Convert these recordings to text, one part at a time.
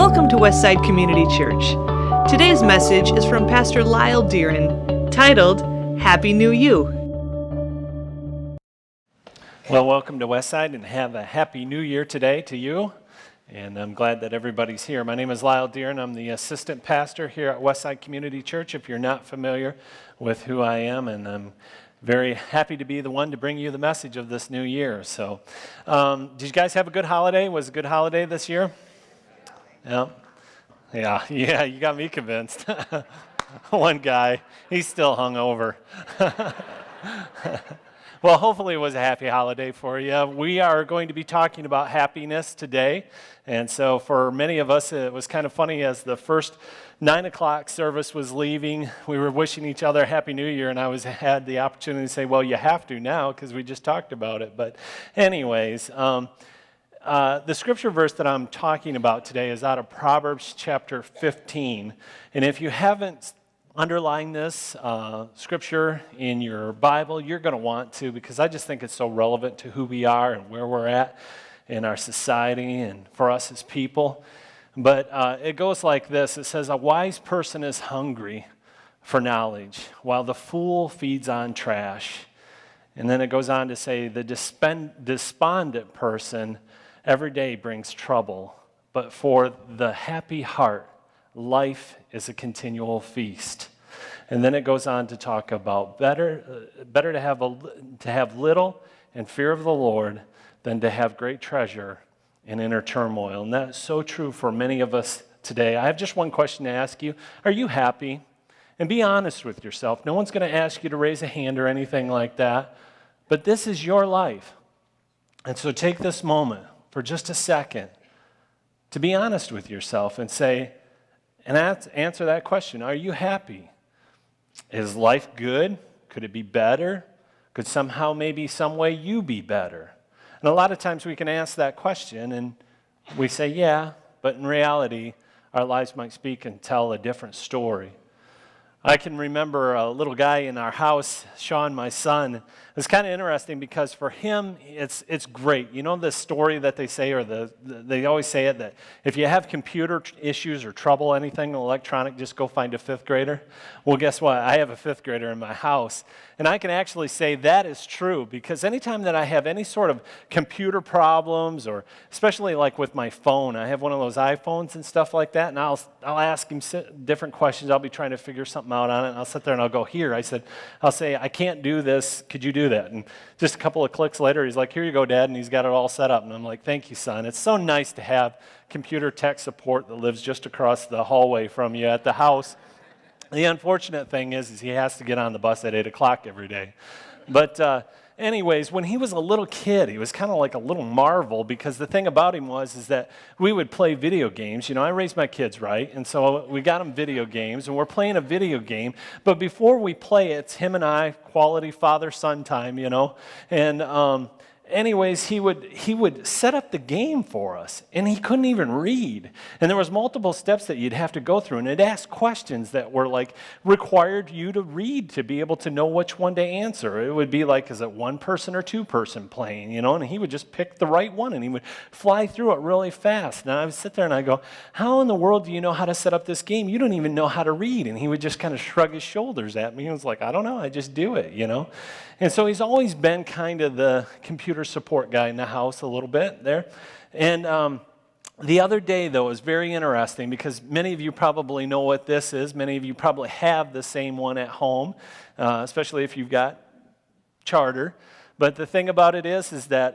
Welcome to Westside Community Church. Today's message is from Pastor Lyle Deeren, titled, Happy New You. Well, welcome to Westside and have a Happy New Year today to you. And I'm glad that everybody's here. My name is Lyle Deeren. I'm the assistant pastor here at Westside Community Church, if you're not familiar with who I am. And I'm very happy to be the one to bring you the message of this new year. So, did you guys have a good holiday? Was it a good holiday this year? Yeah, you got me convinced. One guy, he's still hungover. Well, hopefully it was a happy holiday for you. We are going to be talking about happiness today. And so for many of us, it was kind of funny as the first 9 o'clock service was leaving, we were wishing each other a Happy New Year, and I had the opportunity to say, well, you have to now because we just talked about it. But anyways, the scripture verse that I'm talking about today is out of Proverbs chapter 15. And if you haven't underlined this scripture in your Bible, you're going to want to, because I just think it's so relevant to who we are and where we're at in our society and for us as people. But it goes like this. It says, a wise person is hungry for knowledge, while the fool feeds on trash. And then it goes on to say, the despondent person every day brings trouble, but for the happy heart, life is a continual feast. And then it goes on to talk about better to have little and fear of the Lord than to have great treasure in inner turmoil. And that's so true for many of us today. I have just one question to ask you. Are you happy? And be honest with yourself. No one's going to ask you to raise a hand or anything like that. But this is your life. And so take this moment for just a second to be honest with yourself and say, and answer that question. Are you happy? Is life good? Could it be better? Could somehow, maybe some way you be better? And a lot of times we can ask that question and we say, yeah, but in reality, our lives might speak and tell a different story. I can remember a little guy in our house, Sean, my son. It's kind of interesting because for him, it's great. You know the story that they say, or they always say it, that if you have computer issues or trouble, anything electronic, just go find a fifth grader. Well, guess what? I have a fifth grader in my house. And I can actually say that is true, because anytime that I have any sort of computer problems, or especially like with my phone, I have one of those iPhones and stuff like that, and I'll ask him different questions. I'll be trying to figure something out on it, and I'll sit there and I'll go, here. I'll say, I can't do this. Could you do that? And just a couple of clicks later, he's like, here you go, Dad, and he's got it all set up. And I'm like, thank you, son. It's so nice to have computer tech support that lives just across the hallway from you at the house. The unfortunate thing is he has to get on the bus at 8 o'clock every day. But anyways, when he was a little kid, he was kind of like a little marvel, because the thing about him is that we would play video games. You know, I raised my kids right, and so we got them video games, and we're playing a video game. But before we play it, it's him and I, quality father-son time, you know. And anyways, he would set up the game for us, and he couldn't even read. And there was multiple steps that you'd have to go through, and it'd ask questions that were like required you to read to be able to know which one to answer. It would be like, is it one person or two person playing, you know? And he would just pick the right one, and he would fly through it really fast. And I would sit there and I go, how in the world do you know how to set up this game? You don't even know how to read. And he would just kind of shrug his shoulders at me. He was like, I don't know, I just do it, you know? And so he's always been kind of the computer support guy in the house a little bit there. And the other day, though, was very interesting, because many of you probably know what this is. Many of you probably have the same one at home, especially if you've got Charter. But the thing about it is that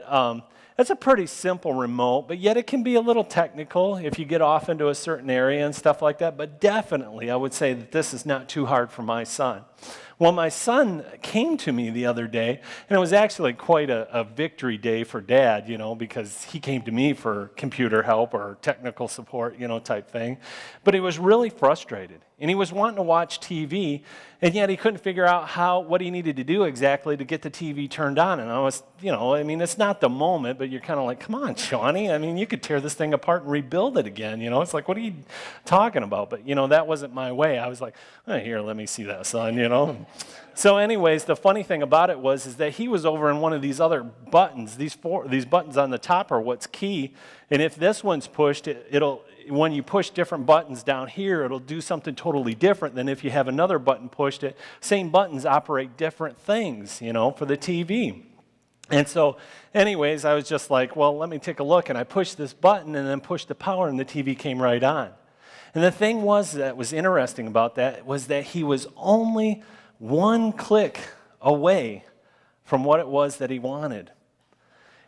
it's a pretty simple remote, but yet it can be a little technical if you get off into a certain area and stuff like that. But definitely, I would say that this is not too hard for my son. Well, my son came to me the other day, and it was actually quite a victory day for Dad, you know, because he came to me for computer help or technical support, you know, type thing. But he was really frustrated, and he was wanting to watch TV, and yet he couldn't figure out what he needed to do exactly to get the TV turned on. And I was, you know, I mean, it's not the moment, but you're kind of like, come on, Shawnee. I mean, you could tear this thing apart and rebuild it again, you know. It's like, what are you talking about? But, you know, that wasn't my way. I was like, oh, here, let me see that, son, you know. So anyways, the funny thing about it is that he was over in one of these other buttons. These buttons on the top are what's key. And if this one's pushed, when you push different buttons down here, it'll do something totally different than if you have another button pushed. Same buttons operate different things, for the TV. And so anyways, I was just like, well, let me take a look. And I pushed this button and then pushed the power and the TV came right on. And the thing that was interesting about that was that he was only one click away from what it was that he wanted.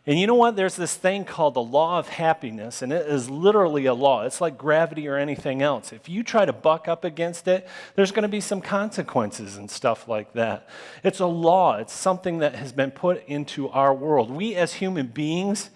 And you know what? There's this thing called the law of happiness, and it is literally a law. It's like gravity or anything else. If you try to buck up against it, there's going to be some consequences and stuff like that. It's a law. It's something that has been put into our world. We as human beings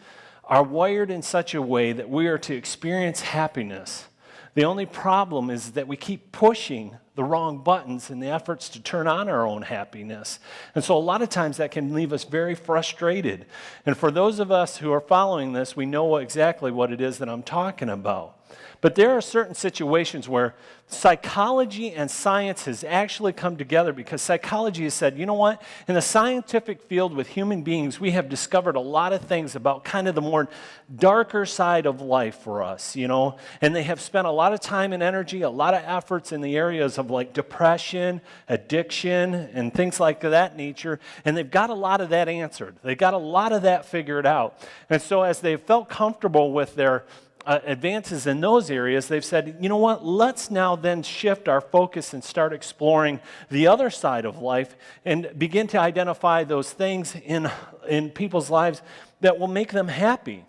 are wired in such a way that we are to experience happiness. The only problem is that we keep pushing the wrong buttons in the efforts to turn on our own happiness. And so a lot of times that can leave us very frustrated. And for those of us who are following this, we know exactly what it is that I'm talking about. But there are certain situations where psychology and science has actually come together because psychology has said, you know what? In the scientific field with human beings, we have discovered a lot of things about kind of the more darker side of life for us, and they have spent a lot of time and energy, a lot of efforts in the areas of like depression, addiction, and things like that nature, and they've got a lot of that answered. They've got a lot of that figured out. And so as they've felt comfortable with their advances in those areas, they've said, you know what, let's now then shift our focus and start exploring the other side of life and begin to identify those things in people's lives that will make them happy.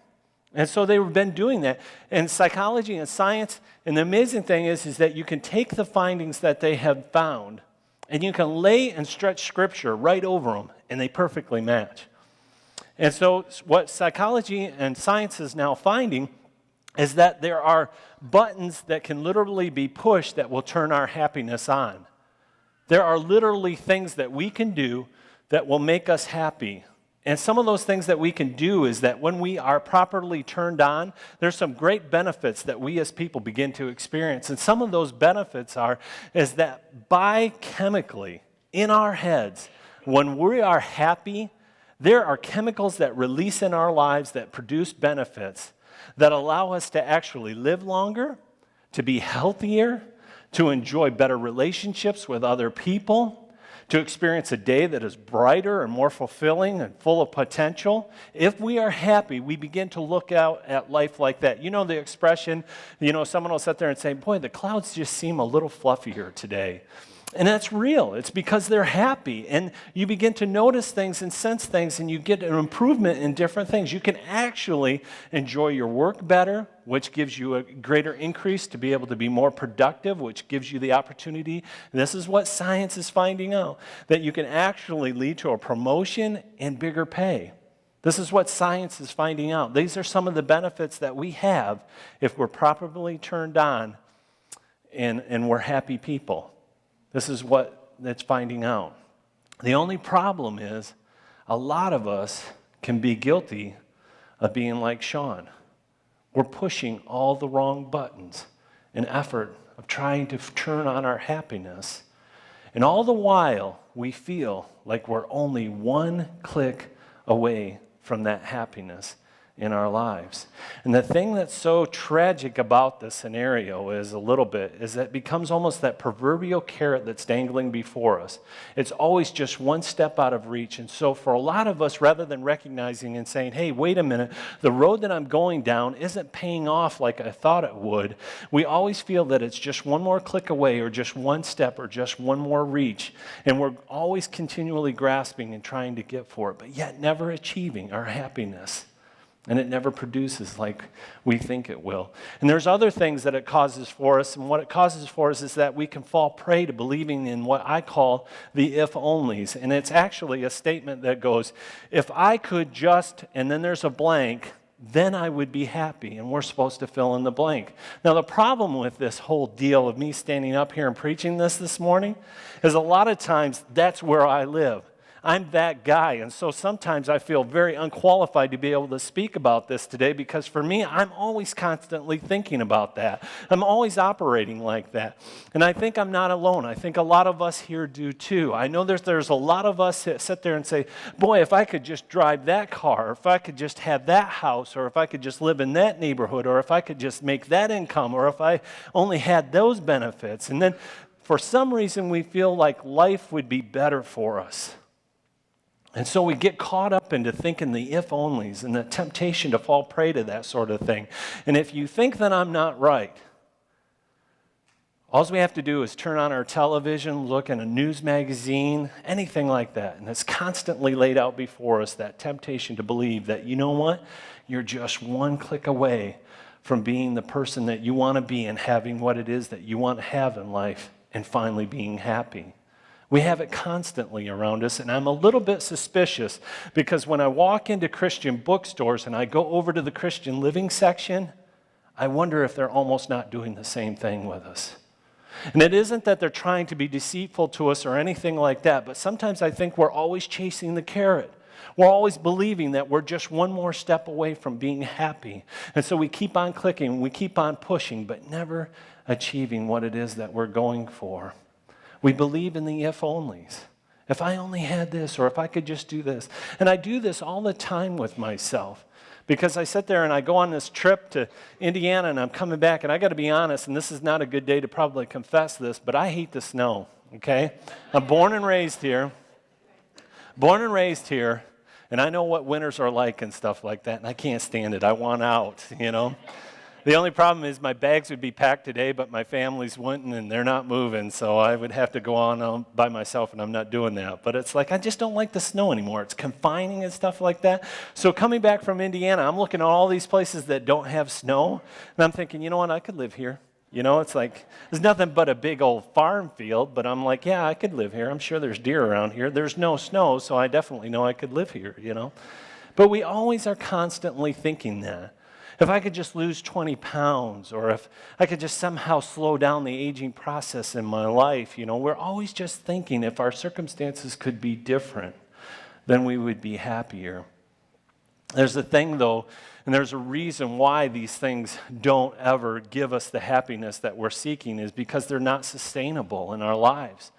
And so they've been doing that. And psychology and science, and the amazing thing is that you can take the findings that they have found and you can lay and stretch Scripture right over them, and they perfectly match. And so what psychology and science is now finding is that there are buttons that can literally be pushed that will turn our happiness on. There are literally things that we can do that will make us happy. And some of those things that we can do is that when we are properly turned on, there's some great benefits that we as people begin to experience. And some of those benefits is that biochemically in our heads, when we are happy, there are chemicals that release in our lives that produce benefits that allow us to actually live longer, to be healthier, to enjoy better relationships with other people, to experience a day that is brighter and more fulfilling and full of potential. If we are happy, we begin to look out at life like that. You know the expression, someone will sit there and say, boy, the clouds just seem a little fluffier today. And that's real. It's because they're happy. And you begin to notice things and sense things, and you get an improvement in different things. You can actually enjoy your work better, which gives you a greater increase to be able to be more productive, which gives you the opportunity. This is what science is finding out, that you can actually lead to a promotion and bigger pay. This is what science is finding out. These are some of the benefits that we have if we're properly turned on and we're happy people. This is what it's finding out. The only problem is a lot of us can be guilty of being like Sean. We're pushing all the wrong buttons in effort of trying to turn on our happiness. And all the while, we feel like we're only one click away from that happiness in our lives. And the thing that's so tragic about this scenario is that it becomes almost that proverbial carrot that's dangling before us. It's always just one step out of reach. And so for a lot of us, rather than recognizing and saying, hey, wait a minute, the road that I'm going down isn't paying off like I thought it would, we always feel that it's just one more click away or just one step or just one more reach. And we're always continually grasping and trying to get for it, but yet never achieving our happiness. And it never produces like we think it will. And there's other things that it causes for us. And what it causes for us is that we can fall prey to believing in what I call the if-onlys. And it's actually a statement that goes, if I could just, and then there's a blank, then I would be happy. And we're supposed to fill in the blank. Now, the problem with this whole deal of me standing up here and preaching this morning is a lot of times that's where I live. I'm that guy. And so sometimes I feel very unqualified to be able to speak about this today because for me, I'm always constantly thinking about that. I'm always operating like that. And I think I'm not alone. I think a lot of us here do too. I know there's a lot of us that sit there and say, boy, if I could just drive that car, or if I could just have that house, or if I could just live in that neighborhood, or if I could just make that income, or if I only had those benefits. And then for some reason we feel like life would be better for us. And so we get caught up into thinking the if-onlys and the temptation to fall prey to that sort of thing. And if you think that I'm not right, all we have to do is turn on our television, look in a news magazine, anything like that. And it's constantly laid out before us, that temptation to believe that, you know what, you're just one click away from being the person that you want to be and having what it is that you want to have in life and finally being happy. We have it constantly around us, and I'm a little bit suspicious because when I walk into Christian bookstores and I go over to the Christian living section, I wonder if they're almost not doing the same thing with us. And it isn't that they're trying to be deceitful to us or anything like that, but sometimes I think we're always chasing the carrot. We're always believing that we're just one more step away from being happy. And so we keep on clicking, we keep on pushing, but never achieving what it is that we're going for. We believe in the if-onlys. If I only had this, or if I could just do this. And I do this all the time with myself. Because I sit there and I go on this trip to Indiana and I'm coming back, and I got to be honest, and this is not a good day to probably confess this, but I hate the snow, okay? I'm born and raised here. And I know what winters are like and stuff like that, and I can't stand it. I want out, you know? The only problem is my bags would be packed today, but my family's wouldn't, and they're not moving, so I would have to go on by myself, and I'm not doing that. But it's like I just don't like the snow anymore. It's confining and stuff like that. So coming back from Indiana, I'm looking at all these places that don't have snow, and I'm thinking, you know what, I could live here. You know, it's like there's nothing but a big old farm field, but I'm like, yeah, I could live here. I'm sure there's deer around here. There's no snow, so I definitely know I could live here, you know. But we always are constantly thinking that. If I could just lose 20 pounds, or if I could just somehow slow down the aging process in my life, you know, we're always just thinking if our circumstances could be different, then we would be happier. There's a thing, though, and there's a reason why these things don't ever give us the happiness that we're seeking is because they're not sustainable in our lives.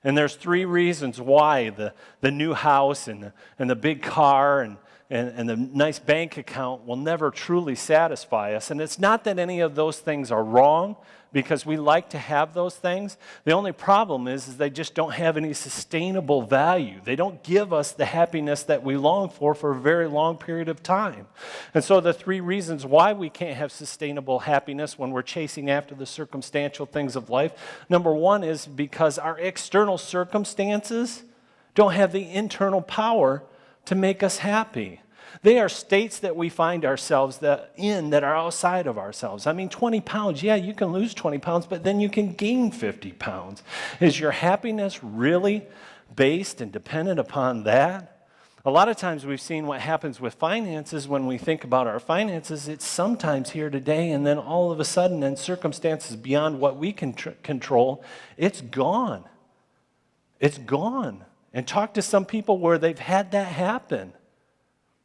And there's 3 reasons why the new house and the big car and the nice bank account will never truly satisfy us. And it's not that any of those things are wrong, because we like to have those things. The only problem is they just don't have any sustainable value. They don't give us the happiness that we long for a very long period of time. And so the 3 reasons why we can't have sustainable happiness when we're chasing after the circumstantial things of life. Number 1 is because our external circumstances don't have the internal power to make us happy. They are states that we find ourselves that are outside of ourselves. I mean, 20 pounds, yeah, you can lose 20 pounds, but then you can gain 50 pounds. Is your happiness really based and dependent upon that? A lot of times we've seen what happens with finances when we think about our finances. It's sometimes here today, and then all of a sudden, in circumstances beyond what we can control, it's gone. It's gone. And talk to some people where they've had that happen.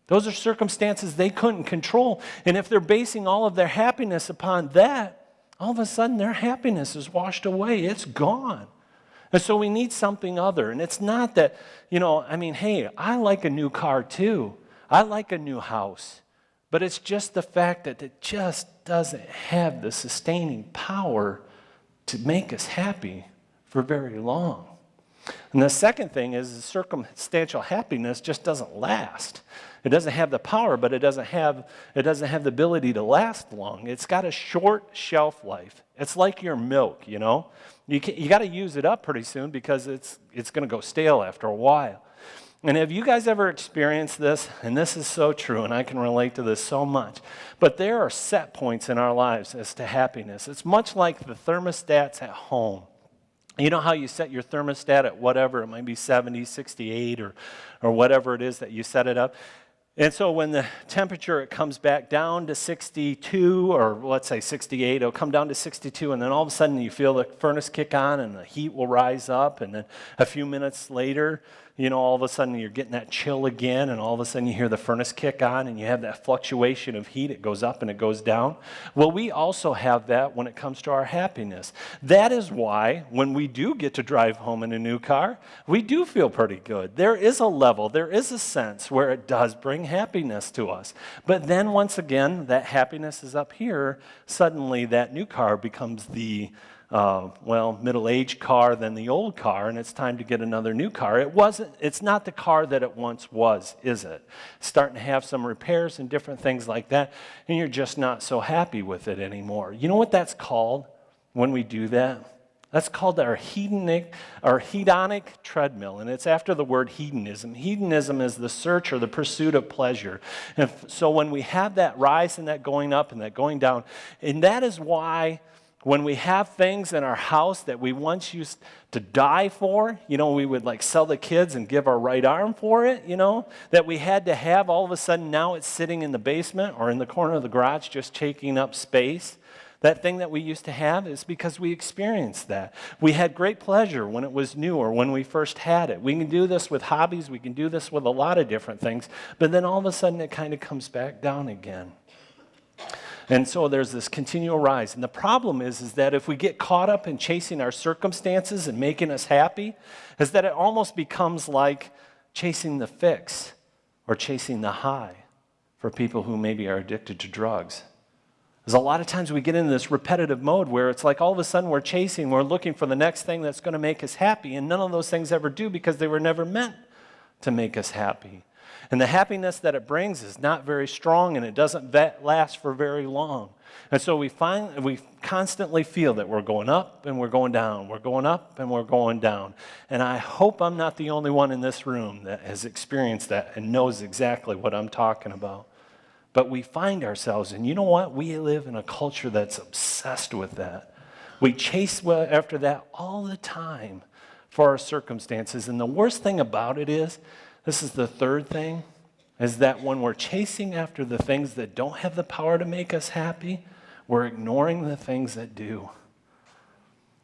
Those are circumstances they couldn't control. And if they're basing all of their happiness upon that, all of a sudden their happiness is washed away. It's gone. And so we need something other. And it's not that, hey, I like a new car too. I like a new house. But it's just the fact that it just doesn't have the sustaining power to make us happy for very long. And the second thing is circumstantial happiness just doesn't last. It doesn't have the power, but it doesn't have the ability to last long. It's got a short shelf life. It's like your milk, you know. You got to use it up pretty soon because it's going to go stale after a while. And have you guys ever experienced this? And this is so true, and I can relate to this so much. But there are set points in our lives as to happiness. It's much like the thermostats at home. You know how you set your thermostat at whatever, it might be 70, 68, or whatever it is that you set it up. And so when the temperature, it comes back down to 62, or let's say 68, it'll come down to 62, and then all of a sudden you feel the furnace kick on and the heat will rise up, and then a few minutes later, all of a sudden you're getting that chill again, and all of a sudden you hear the furnace kick on, and you have that fluctuation of heat. It goes up and it goes down. Well, we also have that when it comes to our happiness. That is why when we do get to drive home in a new car, we do feel pretty good. There is a level, there is a sense where it does bring happiness to us. But then once again, that happiness is up here. Suddenly that new car becomes the middle-aged car than the old car, and it's time to get another new car. It's not the car that it once was, is it? It's starting to have some repairs and different things like that, and you're just not so happy with it anymore. You know what that's called when we do that? That's called our hedonic treadmill, and it's after the word hedonism. Hedonism is the search or the pursuit of pleasure. And so when we have that rise and that going up and that going down, and that is why when we have things in our house that we once used to die for, we would like sell the kids and give our right arm for it, that we had to have, all of a sudden now it's sitting in the basement or in the corner of the garage just taking up space. That thing that we used to have is because we experienced that. We had great pleasure when it was new or when we first had it. We can do this with hobbies. We can do this with a lot of different things. But then all of a sudden it kind of comes back down again. And so there's this continual rise. And the problem is that if we get caught up in chasing our circumstances and making us happy, is that it almost becomes like chasing the fix or chasing the high for people who maybe are addicted to drugs. Because a lot of times we get into this repetitive mode where it's like all of a sudden we're looking for the next thing that's going to make us happy, and none of those things ever do because they were never meant to make us happy. And the happiness that it brings is not very strong, and it doesn't last for very long. And so we constantly feel that we're going up and we're going down. We're going up and we're going down. And I hope I'm not the only one in this room that has experienced that and knows exactly what I'm talking about. But we find ourselves, and you know what? We live in a culture that's obsessed with that. We chase after that all the time for our circumstances. And the worst thing about it is, this is the third thing, is that when we're chasing after the things that don't have the power to make us happy, we're ignoring the things that do.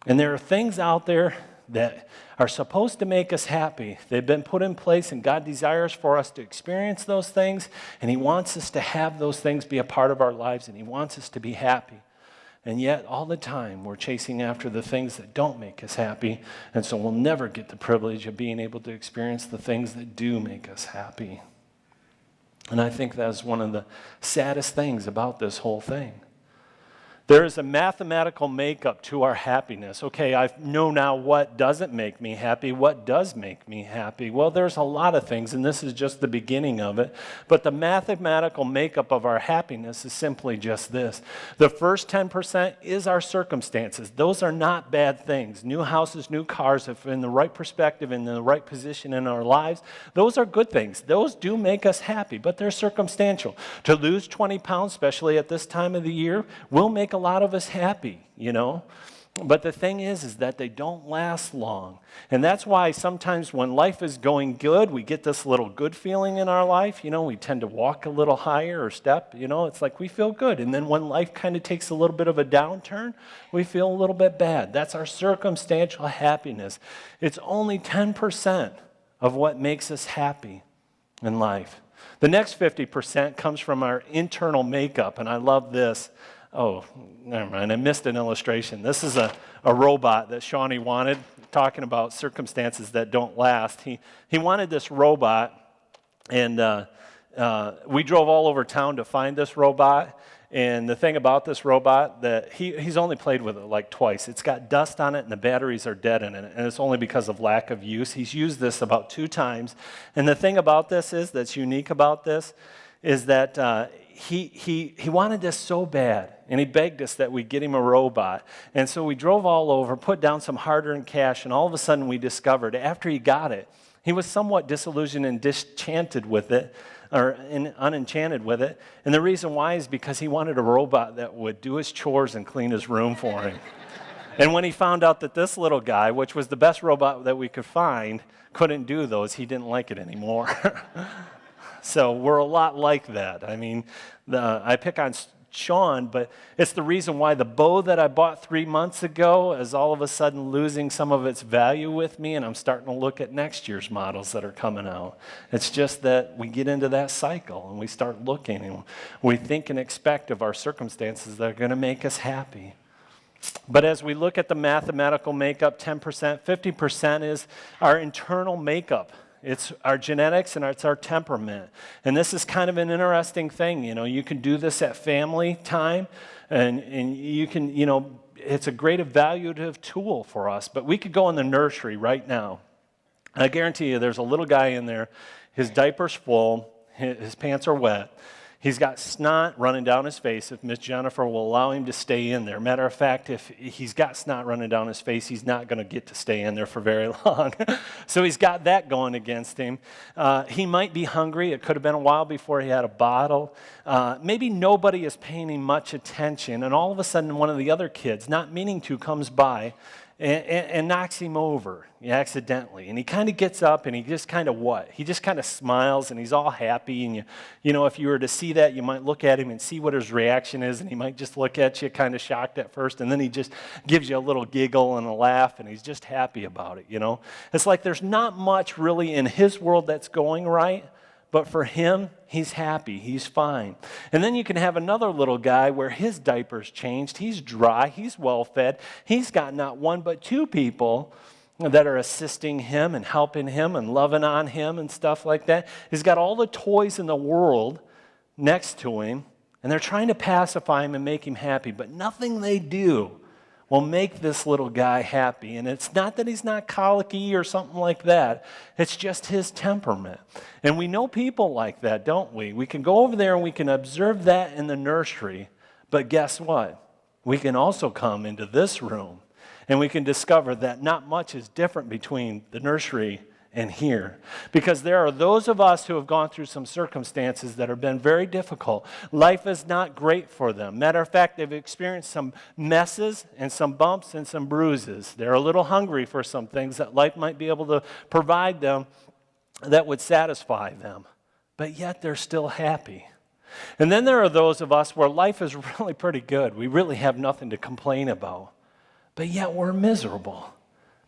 And there are things out there that are supposed to make us happy. They've been put in place, and God desires for us to experience those things, and He wants us to have those things be a part of our lives, and He wants us to be happy. And yet, all the time, we're chasing after the things that don't make us happy, and so we'll never get the privilege of being able to experience the things that do make us happy. And I think that's one of the saddest things about this whole thing. There is a mathematical makeup to our happiness. Okay, I know now what doesn't make me happy. What does make me happy? Well, there's a lot of things, and this is just the beginning of it. But the mathematical makeup of our happiness is simply just this. The first 10% is our circumstances. Those are not bad things. New houses, new cars, if in the right perspective, in the right position in our lives, those are good things. Those do make us happy, but they're circumstantial. To lose 20 pounds, especially at this time of the year, will make a lot of us happy, But the thing is that they don't last long. And that's why sometimes when life is going good, we get this little good feeling in our life. We tend to walk a little higher or step. It's like we feel good. And then when life kind of takes a little bit of a downturn, we feel a little bit bad. That's our circumstantial happiness. It's only 10% of what makes us happy in life. The next 50% comes from our internal makeup, and I love this. Oh, never mind. I missed an illustration. This is a robot that Shawnee wanted, talking about circumstances that don't last. He wanted this robot, and we drove all over town to find this robot. And the thing about this robot, that he's only played with it like twice. It's got dust on it, and the batteries are dead in it, and it's only because of lack of use. He's used this about 2 times. And the thing about this that's unique about this is that he wanted this so bad, and he begged us that we get him a robot. And so we drove all over, put down some hard-earned cash, and all of a sudden we discovered after he got it, he was somewhat disillusioned and disenchanted with it, or unenchanted with it. And the reason why is because he wanted a robot that would do his chores and clean his room for him. And when he found out that this little guy, which was the best robot that we could find, couldn't do those, he didn't like it anymore. So we're a lot like that. I mean, I pick on Sean, but it's the reason why the bow that I bought 3 months ago is all of a sudden losing some of its value with me, and I'm starting to look at next year's models that are coming out. It's just that we get into that cycle, and we start looking, and we think and expect of our circumstances that are going to make us happy. But as we look at the mathematical makeup, 10%, 50% is our internal makeup. It's our genetics and it's our temperament. And this is kind of an interesting thing. You can do this at family time, and you can, it's a great evaluative tool for us. But we could go in the nursery right now. I guarantee you there's a little guy in there. His diaper's full. His pants are wet. He's got snot running down his face if Miss Jennifer will allow him to stay in there. Matter of fact, if he's got snot running down his face, he's not going to get to stay in there for very long. So he's got that going against him. He might be hungry. It could have been a while before he had a bottle. Maybe nobody is paying him much attention, and all of a sudden one of the other kids, not meaning to, comes by and knocks him over accidentally. And he kind of gets up and he just kind of He just kind of smiles and he's all happy. And if you were to see that, you might look at him and see what his reaction is. And he might just look at you kind of shocked at first. And then he just gives you a little giggle and a laugh and he's just happy about it, It's like there's not much really in his world that's going right. But for him, he's happy, he's fine. And then you can have another little guy where his diaper's changed, he's dry, he's well-fed, he's got not one but two people that are assisting him and helping him and loving on him and stuff like that. He's got all the toys in the world next to him, and they're trying to pacify him and make him happy, but nothing they do will make this little guy happy. And it's not that he's not colicky or something like that. It's just his temperament. And we know people like that, don't we? We can go over there and we can observe that in the nursery. But guess what? We can also come into this room and we can discover that not much is different between the nursery and here. Because there are those of us who have gone through some circumstances that have been very difficult. Life is not great for them. Matter of fact, they've experienced some messes and some bumps and some bruises. They're a little hungry for some things that life might be able to provide them that would satisfy them. But yet they're still happy. And then there are those of us where life is really pretty good. We really have nothing to complain about. But yet we're miserable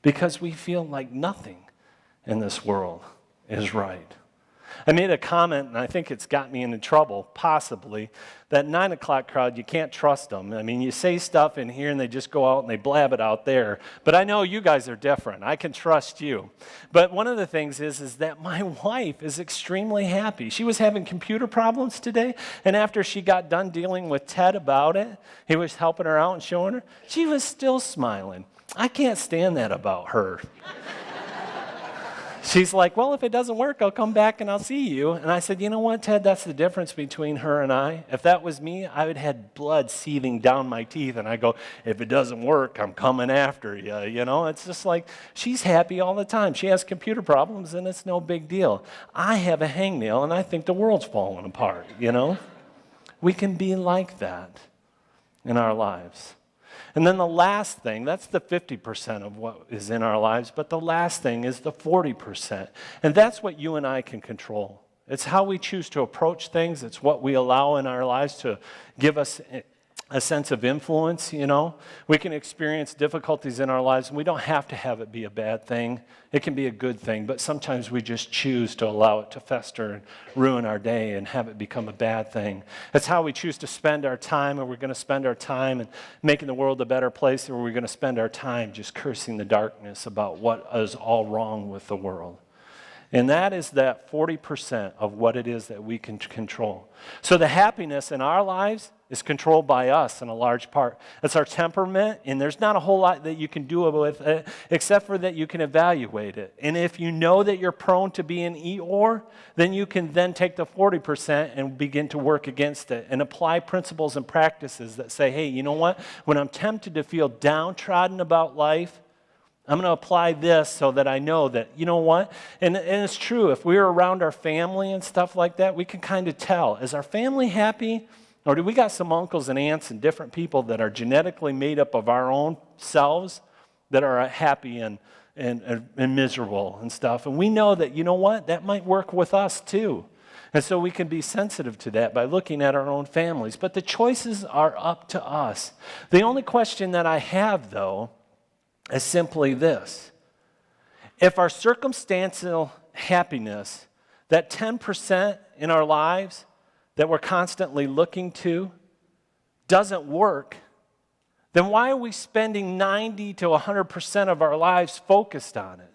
because we feel like nothing in this world is right. I made a comment, and I think it's got me into trouble, possibly, that 9 o'clock crowd, you can't trust them. I mean, you say stuff in here, and they just go out and they blab it out there. But I know you guys are different. I can trust you. But one of the things is that my wife is extremely happy. She was having computer problems today, and after she got done dealing with Ted about it, he was helping her out and showing her, she was still smiling. I can't stand that about her. She's like, well, if it doesn't work, I'll come back and I'll see you. And I said, you know what, Ted, that's the difference between her and I. If that was me, I would have had blood seething down my teeth. And I go, if it doesn't work, I'm coming after you. It's just like she's happy all the time. She has computer problems and it's no big deal. I have a hangnail and I think the world's falling apart, We can be like that in our lives. And then the last thing, that's the 50% of what is in our lives, but the last thing is the 40%. And that's what you and I can control. It's how we choose to approach things. It's what we allow in our lives to give us a sense of influence, We can experience difficulties in our lives, and we don't have to have it be a bad thing. It can be a good thing, but sometimes we just choose to allow it to fester and ruin our day and have it become a bad thing. It's how we choose to spend our time. Are we going to spend our time in making the world a better place, or are we going to spend our time just cursing the darkness about what is all wrong with the world? And that is that 40% of what it is that we can control. So the happiness in our lives is controlled by us in a large part. It's our temperament, and there's not a whole lot that you can do with it, except for that you can evaluate it. And if you know that you're prone to be an Eeyore, then you can then take the 40% and begin to work against it and apply principles and practices that say, hey, you know what? When I'm tempted to feel downtrodden about life, I'm going to apply this so that I know that, you know what? And it's true, if we're around our family and stuff like that, we can kind of tell. Is our family happy? Or do we got some uncles and aunts and different people that are genetically made up of our own selves that are happy and miserable and stuff? And we know that, you know what? That might work with us too. And so we can be sensitive to that by looking at our own families. But the choices are up to us. The only question that I have, though, is simply this. If our circumstantial happiness, that 10% in our lives that we're constantly looking to, doesn't work, then why are we spending 90 to 100% of our lives focused on it?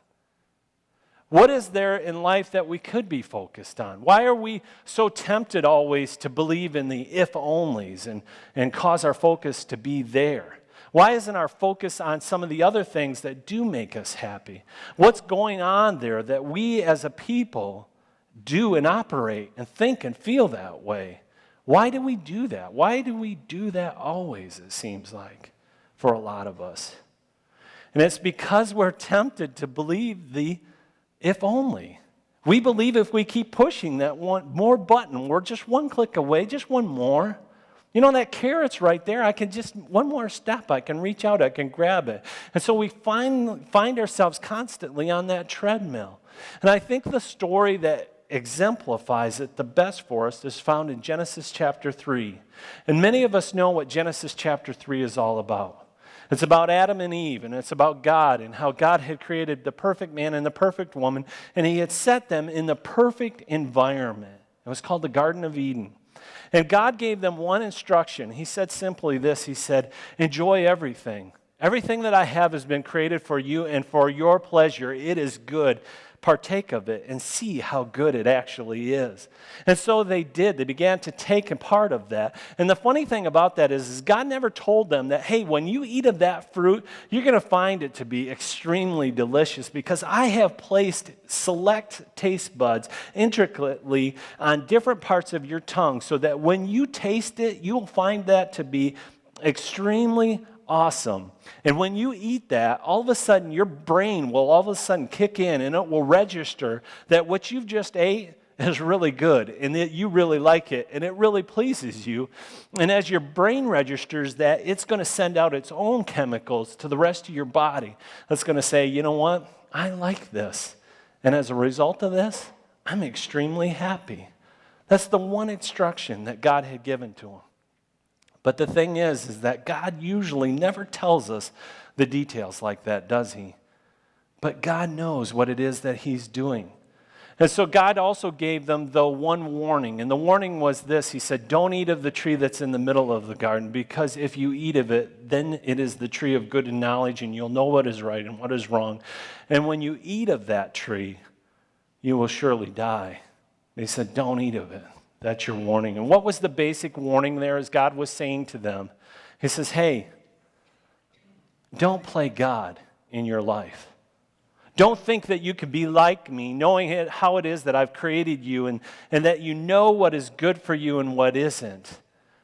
What is there in life that we could be focused on? Why are we so tempted always to believe in the if-onlys and cause our focus to be there? Why isn't our focus on some of the other things that do make us happy? What's going on there that we as a people do and operate and think and feel that way? Why do we do that? Why do we do that always, it seems like, for a lot of us? And it's because we're tempted to believe the if only. We believe if we keep pushing that one more button, we're just one click away, just one more. You know, that carrot's right there. I can just, one more step, I can reach out, I can grab it. And so we find ourselves constantly on that treadmill. And I think the story that exemplifies it the best for us is found in Genesis chapter 3. And many of us know what Genesis chapter 3 is all about. It's about Adam and Eve, and it's about God and how God had created the perfect man and the perfect woman, and he had set them in the perfect environment. It was called the Garden of Eden. And God gave them one instruction. He said simply this. He said, enjoy everything. Everything that I have has been created for you and for your pleasure. It is good. Partake of it and see how good it actually is. And so they did. They began to take a part of that. And the funny thing about that is God never told them that, hey, when you eat of that fruit, you're going to find it to be extremely delicious because I have placed select taste buds intricately on different parts of your tongue so that when you taste it, you'll find that to be extremely awesome. And when you eat that, all of a sudden your brain will all of a sudden kick in and it will register that what you've just ate is really good and that you really like it and it really pleases you. And as your brain registers that, it's going to send out its own chemicals to the rest of your body. That's going to say, you know what? I like this. And as a result of this, I'm extremely happy. That's the one instruction that God had given to him. But the thing is that God usually never tells us the details like that, does he? But God knows what it is that he's doing. And so God also gave them, though, one warning. And the warning was this. He said, don't eat of the tree that's in the middle of the garden, because if you eat of it, then it is the tree of good and knowledge, and you'll know what is right and what is wrong. And when you eat of that tree, you will surely die. They said, don't eat of it. That's your warning. And what was the basic warning there as God was saying to them? He says, hey, don't play God in your life. Don't think that you could be like me, knowing how it is that I've created you and that you know what is good for you and what isn't.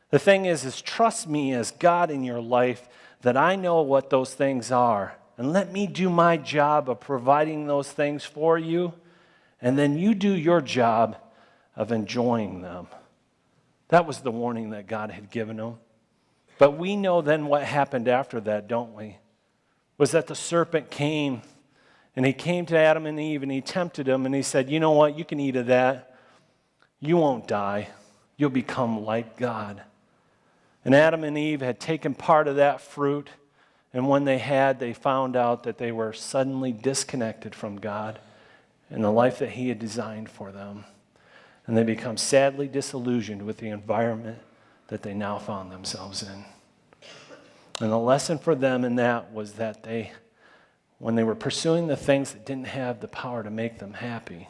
The thing is trust me as God in your life that I know what those things are. And let me do my job of providing those things for you. And then you do your job of enjoying them. That was the warning that God had given them. But we know then what happened after that, don't we? Was that the serpent came, and he came to Adam and Eve, and he tempted them, and he said, you know what, you can eat of that. You won't die. You'll become like God. And Adam and Eve had taken part of that fruit, and when they found out that they were suddenly disconnected from God and the life that he had designed for them. And they become sadly disillusioned with the environment that they now found themselves in. And the lesson for them in that was that when they were pursuing the things that didn't have the power to make them happy,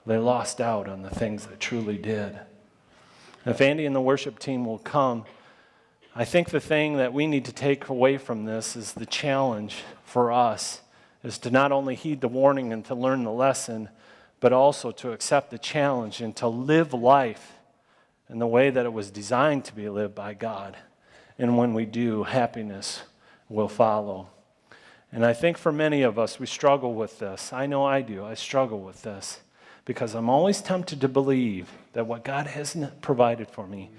they lost out on the things that truly did. If Andy and the worship team will come, I think the thing that we need to take away from this is the challenge for us is to not only heed the warning and to learn the lesson, but also to accept the challenge and to live life in the way that it was designed to be lived by God. And when we do, happiness will follow. And I think for many of us, we struggle with this. I know I do. I struggle with this because I'm always tempted to believe that what God has provided for me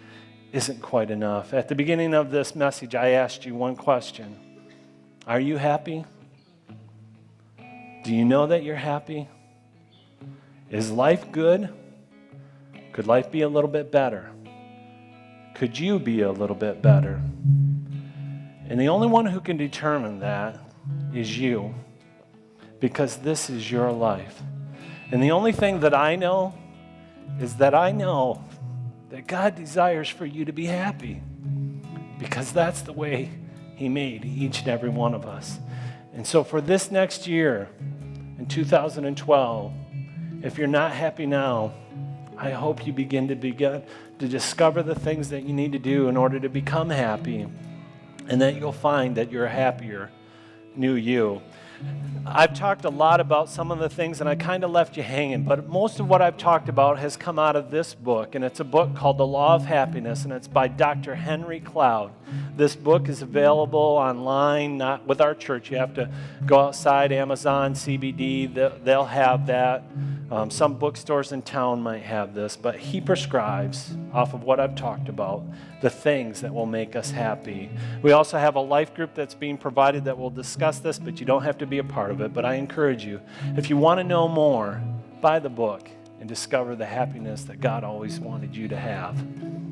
isn't quite enough. At the beginning of this message, I asked you one question. Are you happy? Do you know that you're happy? Is life good? Could life be a little bit better? Could you be a little bit better? And the only one who can determine that is you, because this is your life. And the only thing that I know is that I know that God desires for you to be happy, because that's the way He made each and every one of us. And so for this next year, in 2012, if you're not happy now, I hope you begin to discover the things that you need to do in order to become happy, and that you'll find that you're a happier new you. I've talked a lot about some of the things, and I kind of left you hanging, but most of what I've talked about has come out of this book, and it's a book called The Law of Happiness, and it's by Dr. Henry Cloud. This book is available online, not with our church. You have to go outside, Amazon, CBD, they'll have that. Some bookstores in town might have this, but he prescribes, off of what I've talked about, the things that will make us happy. We also have a life group that's being provided that will discuss this, but you don't have to be a part of it. But I encourage you, if you want to know more, buy the book and discover the happiness that God always wanted you to have.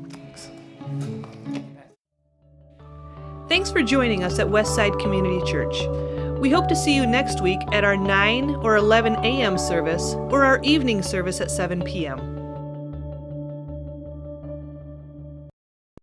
Thanks. Thanks for joining us at Westside Community Church. We hope to see you next week at our 9 or 11 a.m. service or our evening service at 7 p.m.